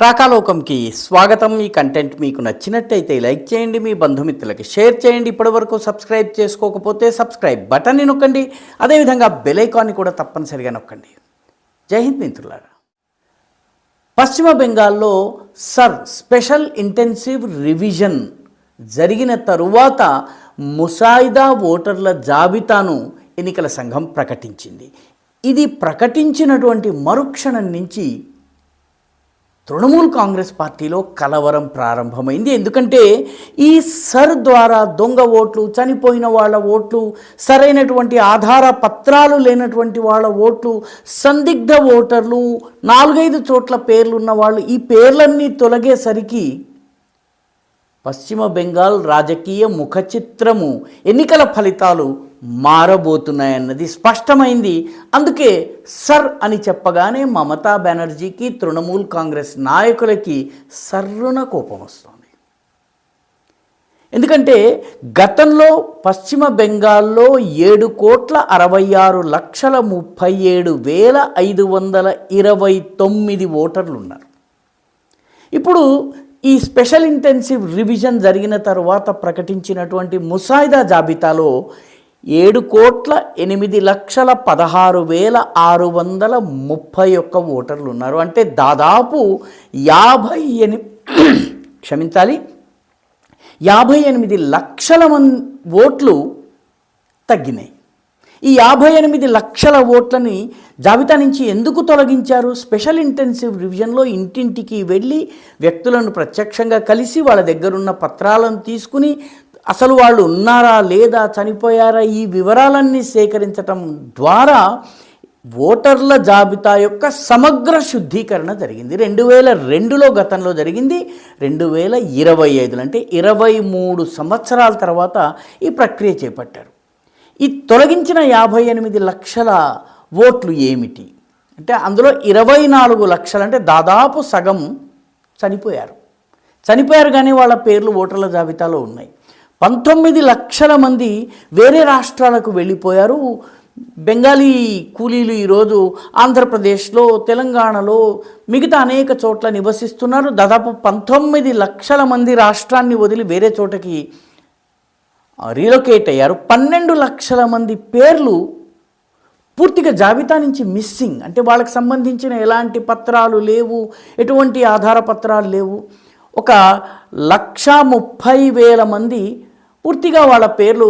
రాకాలోకంకి స్వాగతం. ఈ కంటెంట్ మీకు నచ్చినట్టయితే లైక్ చేయండి, మీ బంధుమిత్రులకి షేర్ చేయండి. ఇప్పటివరకు సబ్స్క్రైబ్ చేసుకోకపోతే సబ్స్క్రైబ్ బటన్ని నొక్కండి, అదేవిధంగా బెల్ ఐకాన్ని కూడా తప్పనిసరిగా నొక్కండి. జై హింద్ మిత్రులారా. పశ్చిమ బెంగాల్లో స్పెషల్ ఇంటెన్సివ్ రివిజన్ జరిగిన తరువాత ముసాయిదా ఓటర్ల జాబితాను ఎన్నికల సంఘం ప్రకటించింది. ఇది ప్రకటించినటువంటి మరుక్షణం నుంచి తృణమూల్ కాంగ్రెస్ పార్టీలో కలవరం ప్రారంభమైంది. ఎందుకంటే ఈ ద్వారా దొంగ ఓట్లు, చనిపోయిన వాళ్ళ ఓట్లు, సరైనటువంటి ఆధార పత్రాలు లేనటువంటి వాళ్ళ ఓట్లు, సందిగ్ధ ఓటర్లు, 4-5 చోట్ల పేర్లున్న వాళ్ళు, ఈ పేర్లన్నీ తొలగేసరికి పశ్చిమ బెంగాల్ రాజకీయ ముఖచిత్రము, ఎన్నికల ఫలితాలు మారబోతున్నాయన్నది స్పష్టమైంది. అందుకే అని చెప్పగానే మమతా బెనర్జీకి, తృణమూల్ కాంగ్రెస్ నాయకులకి సర్రున కోపం వస్తుంది. ఎందుకంటే గతంలో పశ్చిమ బెంగాల్లో 7,66,37,529 ఓటర్లు ఉన్నారు. ఇప్పుడు ఈ స్పెషల్ ఇంటెన్సివ్ రివిజన్ జరిగిన తరువాత ప్రకటించినటువంటి ముసాయిదా జాబితాలో 7,16,631 ఓటర్లు ఉన్నారు. అంటే దాదాపు 58 లక్షల ఓట్లు తగ్గినాయి. ఈ 58 లక్షల ఓట్లని జాబితా నుంచి ఎందుకు తొలగించారు? స్పెషల్ ఇంటెన్సివ్ రివిజన్లో ఇంటింటికి వెళ్ళి వ్యక్తులను ప్రత్యక్షంగా కలిసి వాళ్ళ దగ్గరున్న పత్రాలను తీసుకుని అసలు వాళ్ళు ఉన్నారా లేదా, చనిపోయారా, ఈ వివరాలన్నీ సేకరించటం ద్వారా ఓటర్ల జాబితా యొక్క సమగ్ర శుద్ధీకరణ జరిగింది. 2002లో గతంలో జరిగింది. 2025 అంటే 23 సంవత్సరాల తర్వాత ఈ ప్రక్రియ చేపట్టారు. ఈ తొలగించిన 58 లక్షల ఓట్లు ఏమిటి అంటే అందులో 24 లక్షలు అంటే దాదాపు సగం చనిపోయారు కానీ వాళ్ళ పేర్లు ఓటర్ల జాబితాలో ఉన్నాయి. 19 లక్షల మంది వేరే రాష్ట్రాలకు వెళ్ళిపోయారు. బెంగాలీ కూలీలు ఈరోజు ఆంధ్రప్రదేశ్లో, తెలంగాణలో, మిగతా అనేక చోట్ల నివసిస్తున్నారు. దాదాపు 19 లక్షల మంది రాష్ట్రాన్ని వదిలి వేరే చోటకి రీలొకేట్ అయ్యారు. 12 లక్షల మంది పేర్లు పూర్తిగా జాబితా నుంచి మిస్సింగ్. అంటే వాళ్ళకి సంబంధించిన ఎలాంటి పత్రాలు లేవు, ఎటువంటి ఆధార పత్రాలు లేవు. 1,30,000 మంది పూర్తిగా వాళ్ళ పేర్లు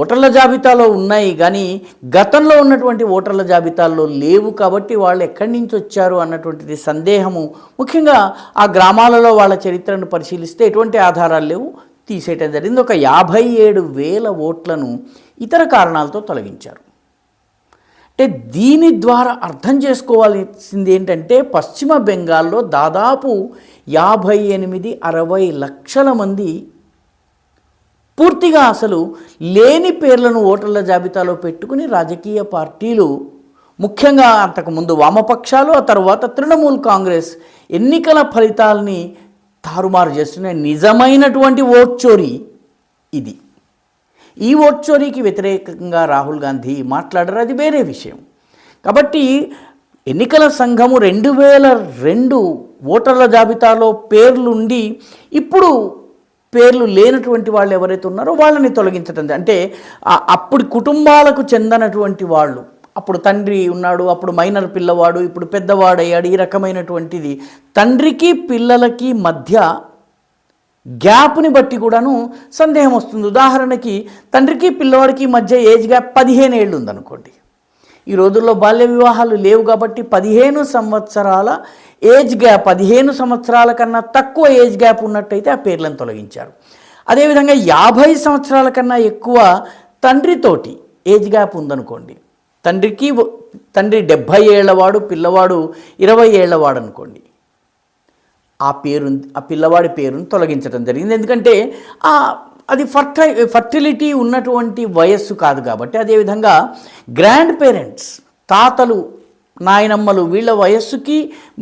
ఓటర్ల జాబితాలో ఉన్నాయి కానీ గతంలో ఉన్నటువంటి ఓటర్ల జాబితాల్లో లేవు. కాబట్టి వాళ్ళు ఎక్కడి నుంచి వచ్చారు అన్నటువంటిది సందేహము. ముఖ్యంగా ఆ గ్రామాలలో వాళ్ళ చరిత్రను పరిశీలిస్తే ఎటువంటి ఆధారాలు లేవు, తీసేయటం జరిగింది. 57,000 ఓట్లను ఇతర కారణాలతో తొలగించారు. అంటే దీని ద్వారా అర్థం చేసుకోవాల్సింది ఏంటంటే పశ్చిమ బెంగాల్లో దాదాపు 58-60 లక్షల మంది పూర్తిగా అసలు లేని పేర్లను ఓటర్ల జాబితాలో పెట్టుకుని రాజకీయ పార్టీలు, ముఖ్యంగా అంతకుముందు వామపక్షాలు, ఆ తర్వాత తృణమూల్ కాంగ్రెస్ ఎన్నికల ఫలితాలని తారుమారు చేస్తున్న నిజమైనటువంటి ఓట్ చోరీ ఇది. ఈ ఓట్ చోరీకి వ్యతిరేకంగా రాహుల్ గాంధీ మాట్లాడారు, అది వేరే విషయం. కాబట్టి ఎన్నికల సంఘము 2002 ఓటర్ల జాబితాలో పేర్లుండి ఇప్పుడు పేర్లు లేనటువంటి వాళ్ళు ఎవరైతే ఉన్నారో వాళ్ళని తొలగించడం. అంటే అప్పుడు కుటుంబాలకు చెందనటువంటి వాళ్ళు, అప్పుడు తండ్రి ఉన్నాడు, అప్పుడు మైనర్ పిల్లవాడు, ఇప్పుడు పెద్దవాడయ్యాడు, ఈ రకమైనటువంటిది తండ్రికి పిల్లలకి మధ్య గ్యాప్ని బట్టి కూడాను సందేహం వస్తుంది. ఉదాహరణకి తండ్రికి పిల్లవాడికి మధ్య ఏజ్ గ్యాప్ 15 ఏళ్ళు ఉందనుకోండి. ఈ రోజుల్లో బాల్య వివాహాలు లేవు కాబట్టి 15 సంవత్సరాల ఏజ్ గ్యాప్, 15 సంవత్సరాల కన్నా తక్కువ ఏజ్ గ్యాప్ ఉన్నట్టయితే ఆ పేర్లను తొలగించారు. అదేవిధంగా 50 సంవత్సరాల కన్నా ఎక్కువ తండ్రితోటి ఏజ్ గ్యాప్ ఉందనుకోండి, తండ్రి 70 ఏళ్లవాడు, పిల్లవాడు 20 ఏళ్లవాడు అనుకోండి, ఆ పిల్లవాడి పేరును తొలగించడం జరిగింది. ఎందుకంటే అది ఫర్టిలిటీ ఉన్నటువంటి వయస్సు కాదు కాబట్టి. అదేవిధంగా గ్రాండ్ పేరెంట్స్, తాతలు, నాయనమ్మలు, వీళ్ళ వయస్సుకి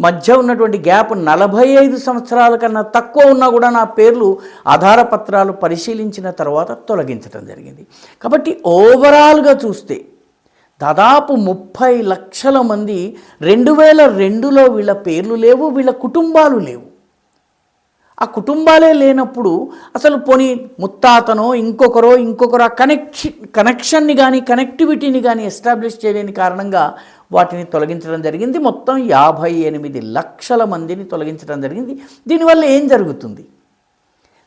మధ్య ఉన్నటువంటి గ్యాప్ 45 సంవత్సరాల కన్నా తక్కువ ఉన్నా కూడా నా పేర్లు ఆధార పత్రాలు పరిశీలించిన తర్వాత తొలగించడం జరిగింది. కాబట్టి ఓవరాల్గా చూస్తే దాదాపు 30 లక్షల మంది 2002లో వీళ్ళ పేర్లు లేవు, వీళ్ళ కుటుంబాలు లేవు. ఆ కుటుంబాలే లేనప్పుడు అసలు పోనీ ముత్తాతనో ఇంకొకరో ఆ కనెక్షన్ని కానీ కనెక్టివిటీని కానీ ఎస్టాబ్లిష్ చేయలేని కారణంగా వాటిని తొలగించడం జరిగింది. మొత్తం 58 లక్షల మందిని తొలగించడం జరిగింది. దీనివల్ల ఏం జరుగుతుంది?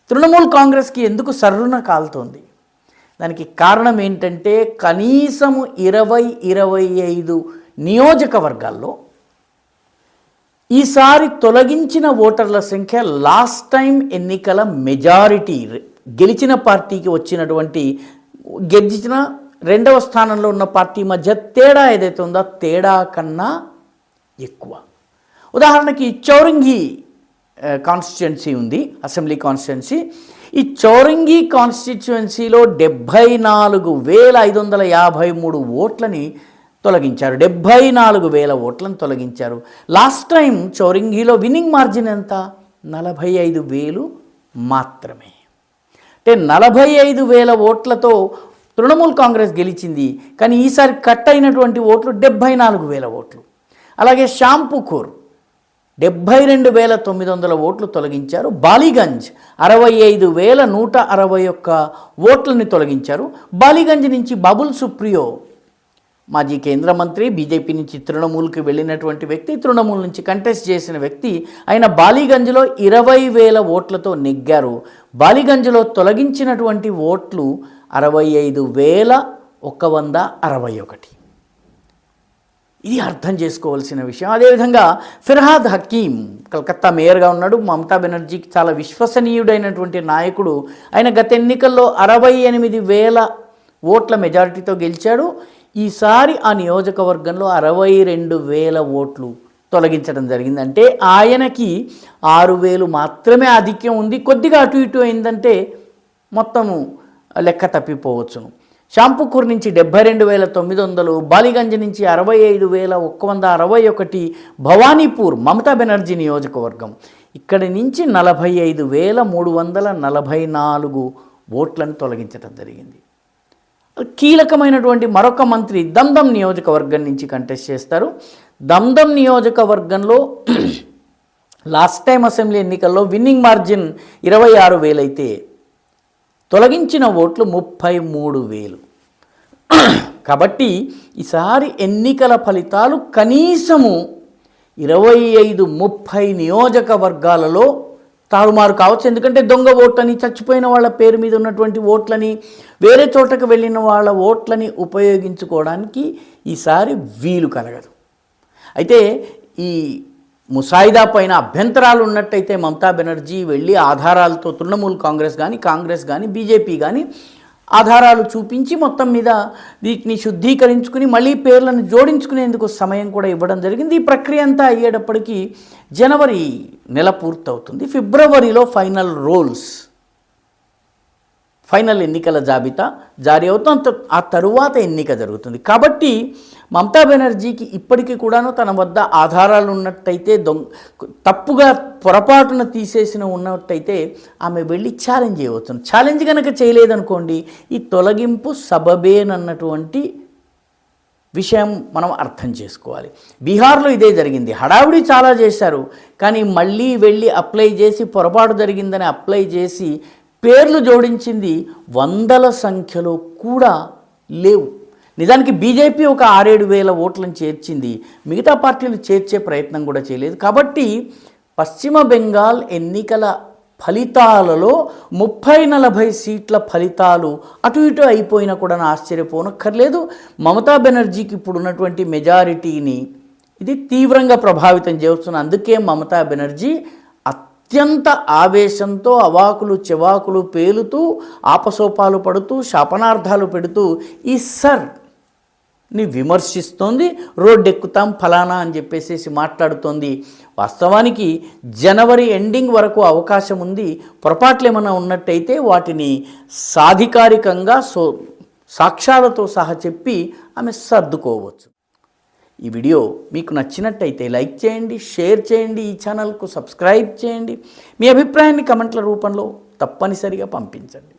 తృణమూల్ కాంగ్రెస్కి ఎందుకు సర్రున కాలుతోంది? దానికి కారణం ఏంటంటే కనీసము 20-25 నియోజకవర్గాల్లో ఈసారి తొలగించిన ఓటర్ల సంఖ్య లాస్ట్ టైం ఎన్నికల మెజారిటీ గెలిచిన పార్టీకి వచ్చినటువంటి గెలిచిన రెండవ స్థానంలో ఉన్న పార్టీ మధ్య తేడా ఏదైతే ఉందో తేడా కన్నా ఎక్కువ. ఉదాహరణకి చౌరంగి కాన్స్టిట్యుయెన్సీ ఉంది, అసెంబ్లీ కాన్స్టిట్యుయెన్సీ. ఈ చౌరంగి కాన్స్టిట్యుయెన్సీలో 74,553 ఓట్లని తొలగించారు. 74,000 ఓట్లను తొలగించారు. లాస్ట్ టైం చౌరంగిలో విన్నింగ్ మార్జిన్ ఎంత? 45,000 మాత్రమే. అంటే 45,000 ఓట్లతో తృణమూల్ కాంగ్రెస్ గెలిచింది. కానీ ఈసారి కట్ అయినటువంటి ఓట్లు 74,000 ఓట్లు. అలాగే షాంపూకూర్ 72,900 ఓట్లు తొలగించారు. బాలీగంజ్ 65,161 ఓట్లని తొలగించారు. బాలీగంజ్ నుంచి బబుల్ సుప్రియో మాజీ కేంద్ర మంత్రి, బీజేపీ నుంచి తృణమూల్కి వెళ్ళినటువంటి వ్యక్తి, తృణమూల్ నుంచి కంటెస్ట్ చేసిన వ్యక్తి, ఆయన బాలీగంజ్లో 20,000 ఓట్లతో నెగ్గారు. బాలీగంజ్లో తొలగించినటువంటి ఓట్లు 65,161. ఇది అర్థం చేసుకోవాల్సిన విషయం. అదేవిధంగా ఫిర్హాద్ హకీం కలకత్తా మేయర్గా ఉన్నాడు. మమతా బెనర్జీకి చాలా విశ్వసనీయుడైనటువంటి నాయకుడు. ఆయన గత ఎన్నికల్లో 68,000 ఓట్ల మెజారిటీతో గెలిచాడు. ఈసారి ఆ నియోజకవర్గంలో 62,000 ఓట్లు తొలగించడం జరిగింది. అంటే ఆయనకి 6,000 మాత్రమే ఆధిక్యం ఉంది. కొద్దిగా అటు ఇటు అయిందంటే మొత్తము లెక్క తప్పిపోవచ్చును. షాంపూకూర్ నుంచి 72,900, బాలీగంజ్ నుంచి 65,161, భవానీపూర్ మమతా బెనర్జీ నియోజకవర్గం ఇక్కడి నుంచి 45,344 ఓట్లను తొలగించడం జరిగింది. కీలకమైనటువంటి మరొక మంత్రి దమ్దం నియోజకవర్గం నుంచి కంటెస్ట్ చేస్తారు. దమ్దం నియోజకవర్గంలో లాస్ట్ టైం అసెంబ్లీ ఎన్నికల్లో విన్నింగ్ మార్జిన్ 26,000 అయితే తొలగించిన ఓట్లు 33,000. కాబట్టి ఈసారి ఎన్నికల ఫలితాలు కనీసము 25-30 నియోజకవర్గాలలో తారుమారు కావచ్చు. ఎందుకంటే దొంగ ఓట్లని, చచ్చిపోయిన వాళ్ళ పేరు మీద ఉన్నటువంటి ఓట్లని, వేరే చోటకు వెళ్ళిన వాళ్ళ ఓట్లని ఉపయోగించుకోవడానికి ఈసారి వీలు కలగదు. అయితే ఈ ముసాయిదా పైన అభ్యంతరాలు ఉన్నట్టయితే మమతా బెనర్జీ వెళ్ళి ఆధారాలతో తృణమూల్ కాంగ్రెస్ కానీ బీజేపీ కానీ ఆధారాలు చూపించి మొత్తం మీద వీటిని శుద్ధీకరించుకుని మళ్ళీ పేర్లను జోడించుకునేందుకు సమయం కూడా ఇవ్వడం జరిగింది. ఈ ప్రక్రియ అంతా అయ్యేటప్పటికీ జనవరి నెల పూర్తవుతుంది. ఫిబ్రవరిలో ఫైనల్ ఎన్నికల జాబితా జారీ అవుతుంది. ఆ తరువాత ఎన్నిక జరుగుతుంది. కాబట్టి మమతా బెనర్జీకి ఇప్పటికీ కూడాను తన వద్ద ఆధారాలు ఉన్నట్టయితే, తప్పుగా పొరపాటున తీసేసిన ఉన్నట్టయితే ఆమె వెళ్ళి ఛాలెంజ్ చేయవచ్చు. ఛాలెంజ్ కనుక చేయలేదనుకోండి, ఈ తొలగింపు సబబేనన్నటువంటి విషయం మనం అర్థం చేసుకోవాలి. బీహార్లో ఇదే జరిగింది. హడావుడి చాలా చేశారు. కానీ మళ్ళీ వెళ్ళి అప్లై చేసి పొరపాటు జరిగిందని అప్లై చేసి పేర్లు జోడించింది వందల సంఖ్యలో కూడా లేవు. నిజానికి బీజేపీ ఒక 6-7 ఓట్లను చేర్చింది. మిగతా పార్టీలు చేర్చే ప్రయత్నం కూడా చేయలేదు. కాబట్టి పశ్చిమ బెంగాల్ ఎన్నికల ఫలితాలలో 30-40 సీట్ల ఫలితాలు అటు ఇటు అయిపోయినా కూడా ఆశ్చర్యపోనక్కర్లేదు. మమతా బెనర్జీకి ఇప్పుడు ఉన్నటువంటి మెజారిటీని ఇది తీవ్రంగా ప్రభావితం చేస్తుంది. అందుకే మమతా బెనర్జీ అత్యంత ఆవేశంతో అవాకులు చెవాకులు పేలుతూ ఆపసోపాలు పడుతూ శాపనార్థాలు పెడుతూ ఈ ని విమర్శిస్తోంది. రోడ్డెక్కుతాం ఫలానా అని చెప్పేసి మాట్లాడుతోంది. వాస్తవానికి జనవరి ఎండింగ్ వరకు అవకాశం ఉంది. పొరపాట్లు ఏమైనా ఉన్నట్టయితే వాటిని సాధికారికంగా సాక్ష్యాలతో సహా చెప్పి ఆమె సర్దుకోవచ్చు. ఈ వీడియో మీకు నచ్చినట్టయితే లైక్ చేయండి, షేర్ చేయండి, ఈ ఛానల్కు సబ్స్క్రైబ్ చేయండి. మీ అభిప్రాయాన్ని కమెంట్ల రూపంలో తప్పనిసరిగా పంపించండి.